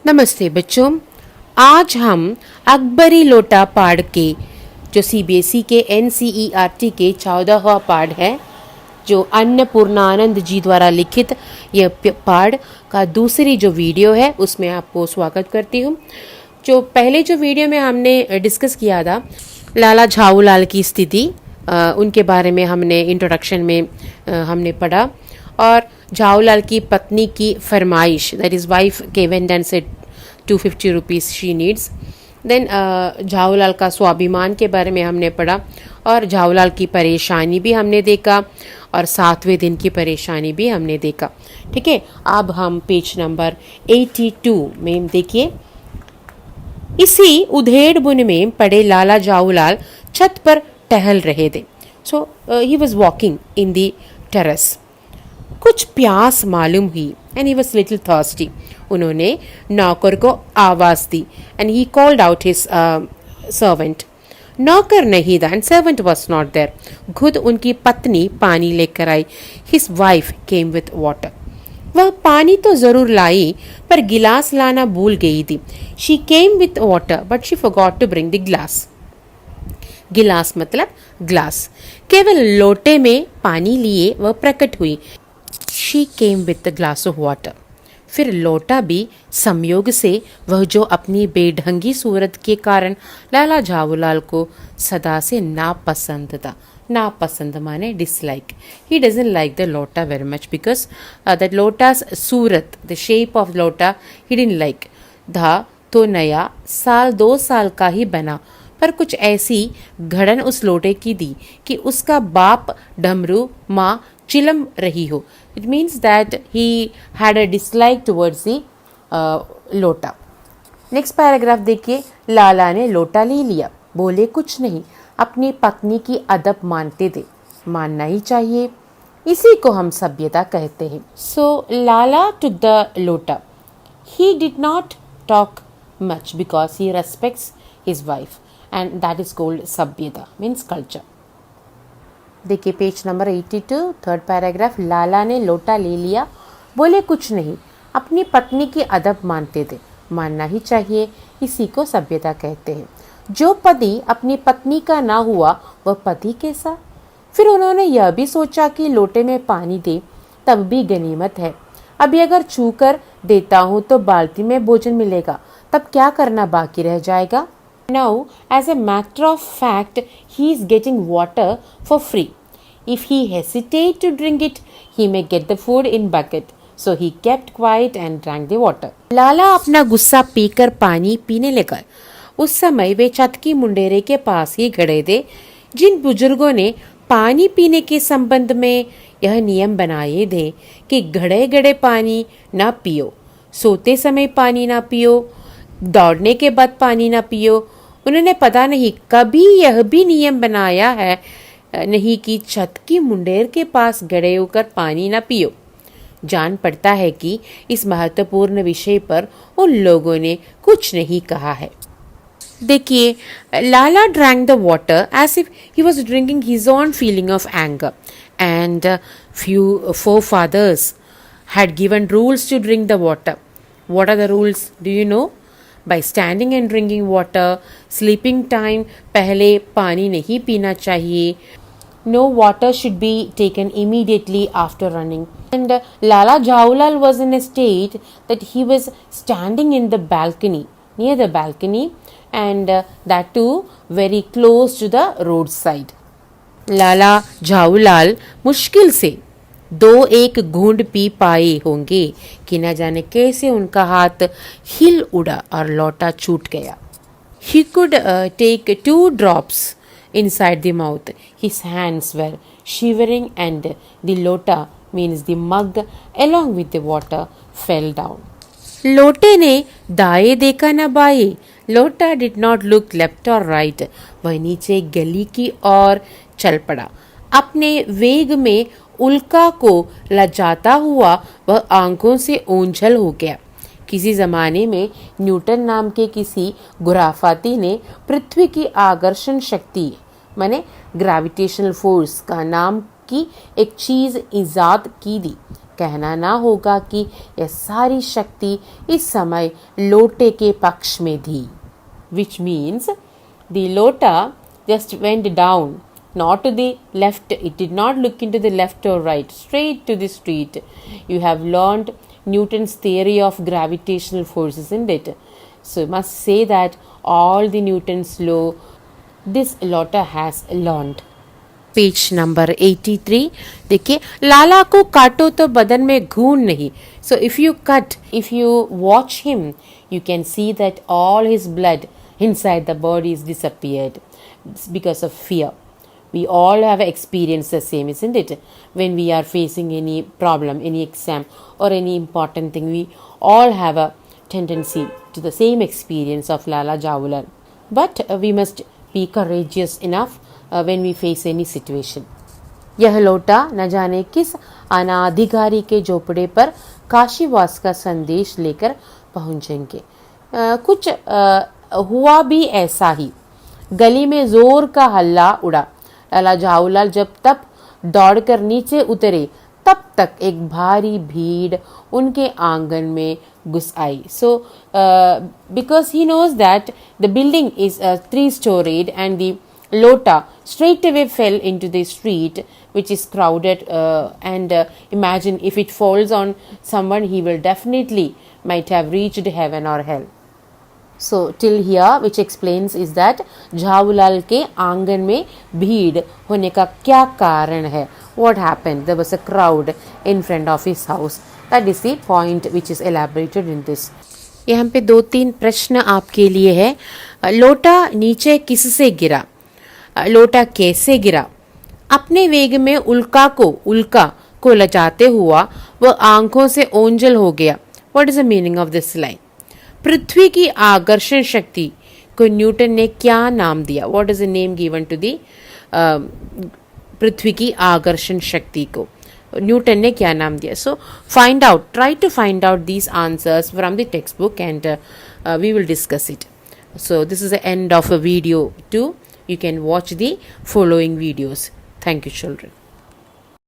नमस्ते बच्चों। आज हम अकबरी लोटा पाठ के जो सीबीएसई के एनसीईआरटी के 14वां पाठ है, जो अन्नपूर्णानंद जी द्वारा लिखित यह पाठ का दूसरी जो वीडियो है उसमें आपको स्वागत करती हूँ। जो पहले जो वीडियो में हमने डिस्कस किया था लाला झाऊलाल की स्थिति, उनके बारे में हमने इंट्रोडक्शन में हमने पढ़ा और झाऊलाल की पत्नी की फरमाइश, दैट इज वाइफ केवेंट and said 250 rupees she needs. Then Jhaulal का स्वाभिमान के बारे में हमने पढ़ा और झाऊलाल की परेशानी भी हमने देखा और 7वें दिन की परेशानी भी हमने देखा। ठीक है, अब हम पेज नंबर 82 में देखिए। इसी उधेड़ बुन में पड़े लाला झाऊलाल छत पर टहल रहे थे। So he was walking in the terrace. कुछ प्यास मालूम हुई and he was little thirsty. उन्होंने नौकर को आवाज दी and he called out his servant. नौकर नहीं था and servant was not there. खुद उनकी पत्नी पानी लेकर आई। His wife came with water. वह पानी तो जरूर लाई पर गिलास लाना भूल गई थी। She came with water but she forgot to bring the glass. गिलास मतलब ग्लास। केवल लोटे में पानी लिए वह प्रकट हुई। She came with the glass of water. फिर लोटा भी संयोग से वह जो अपनी बेढंगी सूरत के कारण लाला झाऊलाल को सदा से नापसंद था। नापसंद माने dislike. He doesn't like the lota very much because that lota's सूरत, the shape of lota he didn't like. था तो नया, 2 साल का ही बना, पर कुछ ऐसी घड़न उस लोटे की दी कि उसका बाप डमरू, माँ चिलम रही हो। It means that he had a dislike towards the लोटा। नेक्स्ट पैराग्राफ देखिए। लाला ने लोटा ले लिया, बोले कुछ नहीं, अपनी पत्नी की अदब मानते थे। मानना ही चाहिए, इसी को हम सभ्यता कहते हैं। सो लाला took the लोटा। He did not talk much because he respects his wife and that is called सभ्यता, means culture। देखिए पेज नंबर 82, थर्ड पैराग्राफ। लाला ने लोटा ले लिया, बोले कुछ नहीं, अपनी पत्नी की अदब मानते थे। मानना ही चाहिए, इसी को सभ्यता कहते हैं। जो पति अपनी पत्नी का ना हुआ वह पति कैसा। फिर उन्होंने यह भी सोचा कि लोटे में पानी दे तब भी गनीमत है। अभी अगर छू कर देता हूँ तो बाल्टी में भोजन मिलेगा, तब क्या करना बाकी रह जाएगा। Now, as a matter of fact, he is getting water for free. If he hesitates to drink it, he may get the food in bucket. So he kept quiet and drank the water. लाला अपना गुस्सा पीकर पानी पीने लगा। उस समय वे छत की मुंडेरे के पास ही खड़े थे। जिन बुजुर्गों ने पानी पीने के संबंध में यह नियम बनाए थे कि घड़े घड़े पानी ना पियो, सोते समय पानी ना पियो, दौड़ने के बाद पानी ना पियो, उन्होंने पता नहीं कभी यह भी नियम बनाया है नहीं कि छत की मुंडेर के पास गड़े होकर पानी ना पियो। जान पड़ता है कि इस महत्वपूर्ण विषय पर उन लोगों ने कुछ नहीं कहा है। देखिए, लाला drank the water as if he was drinking his own feeling of anger, and few forefathers had given rules to drink the water. What are the rules? Do you know? By standing and drinking water, sleeping time पहले पानी नहीं पीना चाहिए, no water should be taken immediately after running. And Lala Jhaulal was in a state that he was standing in the balcony, near the balcony, and that too very close to the roadside. लाला झाऊलाल मुश्किल से 2-1 घूंट P पाए होंगे कि न जाने कैसे उनका हाथ हिल उड़ा और लोटा छूट गया। He could take 2 drops inside the mouth. His hands were shivering and the lota, means the mug, along with the water fell down. लोटे ने दाएं देखा न बाएं। लोटा did not look left or right. वह नीचे गली की ओर चल पड़ा। अपने वेग में उल्का को लजाता हुआ वह आंखों से ओंझल हो गया। किसी जमाने में न्यूटन नाम के किसी खुराफाती ने पृथ्वी की आकर्षण शक्ति माने ग्रेविटेशनल फोर्स का नाम की एक चीज इजाद की थी। कहना ना होगा कि यह सारी शक्ति इस समय लोटे के पक्ष में थी, which means the lota just went down, not to the left. It did not look into the left or right, straight to the street. You have learned Newton's theory of gravitational force, isn't it? So you must say that all the Newton's law this lota has learned. Page number 83 देखिए, लाला को काटो तो बदन में खून नहीं. So if you watch him you can see that all his blood inside the body is disappeared because of fear. We all have experienced the same, isn't it? When we are facing any problem, any exam or any important thing, we all have a tendency to the same experience of Lala Jawulal. But we must be courageous enough when we face any situation. यह लोटा न जाने किस अनाधिकारी के झोपड़े पर काशीवास का संदेश लेकर पहुंचेंगे. कुछ हुआ भी ऐसा ही. गली में जोर का हल्ला उड़ा. लाला झाऊलाल जब तक दौड़कर नीचे उतरे तब तक एक भारी भीड़ उनके आंगन में घुस आई. So because he knows that the building is 3-storied and the lota straight away fell into the street which is crowded, and imagine if it falls on someone, he will definitely might have reached heaven or hell. So till here which explains is that Jhaulal के आंगन में भीड़ होने का क्या कारण है. What happened? There was a crowd in front of his house. That is the point which is elaborated in this. यहाँ पे 2-3 प्रश्न आपके लिए है. लोटा नीचे किससे गिरा? लोटा कैसे गिरा? अपने वेग में उल्का को लजाते हुआ वह आंखों से ओंजल हो गया. What is the meaning of this line? पृथ्वी की आकर्षण शक्ति को न्यूटन ने क्या नाम दिया? What is the name given to the पृथ्वी की आकर्षण शक्ति को न्यूटन ने क्या नाम दिया? So try to find out these answers from the text book and we will discuss it. So this is the end of a video 2. You can watch the following videos. Thank you, children.